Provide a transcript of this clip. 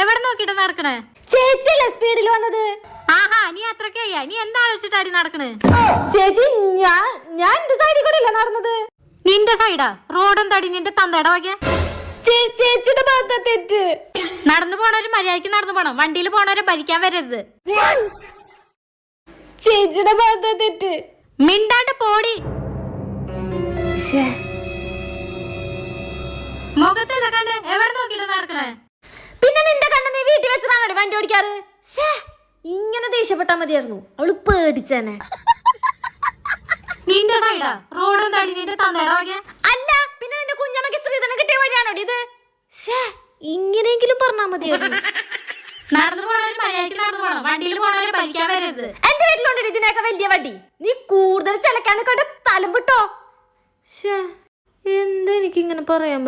എവിടെ നോക്കിട്ട് നടക്കണേ? ചേച്ചിയല്ലേ സ്പീഡിൽ വന്നത്? ആഹാ, നീ അത്രക്കയ്യ. നീ എന്താ ആലോചിച്ചിട്ടാടി നടക്കണേ? ചേച്ചി ഞാൻ എന്റെ സൈഡിൽ കൂടെ അല്ല നടന്നത്. നിന്റെ സൈഡാ? റോഡും തടി നിന്റെ തന്തയുടെ വകെ. ചേച്ചിയുടെ ഭാഗത്താ തെറ്റ്. നടന്നു പോണവര് മര്യാദക്ക് നടന്നു പോണം, വണ്ടിയിൽ പോണവരെ ഭരിക്കാൻ വരരുത്. ചേച്ചിയുടെ ഭാഗത്താ തെറ്റ്. മിണ്ടാണ്ട് പോടി. മുഖത്തല്ല കണ്ട് എവിടെ നോക്കിട്ട് നടക്കണേ? പിന്നെ നിന്റെ കണ്ണ് നീ വീട്ടിൽ വെച്ചിട്ടാണ് വണ്ടി ഓടിക്കാറ്. ഇങ്ങനെ ദേഷ്യപ്പെട്ടാ മതിയായിരുന്നു, അവള് പേടിച്ചേനെ. നിന്റെ സൈഡാ? റോഡും തടി നിന്റെ തന്തയുടെ വകെ. അല്ല, പിന്നെ നിന്റെ കുഞ്ഞമ്മക്ക് സ്ത്രീധനം കിട്ടിയ വഴിയാണോ ഇത്? ഇങ്ങനെയെങ്കിലും പറഞ്ഞാ മതിയായിരുന്നു. നടന്നു പോണവര് മര്യാദക്ക് നടന്നു പോണം, വണ്ടിയിൽ പോണവരെ ഭരിക്കാൻ വരരുത്. എന്റെ വീട്ടിലുണ്ട് ഇതിനൊക്കെ വലിയ വണ്ടി. നീ കൂടുതൽ ചിലക്കാണ് കണ്ട് സ്ഥലം വിട്ടോ. എന്താ എനിക്കിങ്ങനെ പറയാൻ പറ്റും?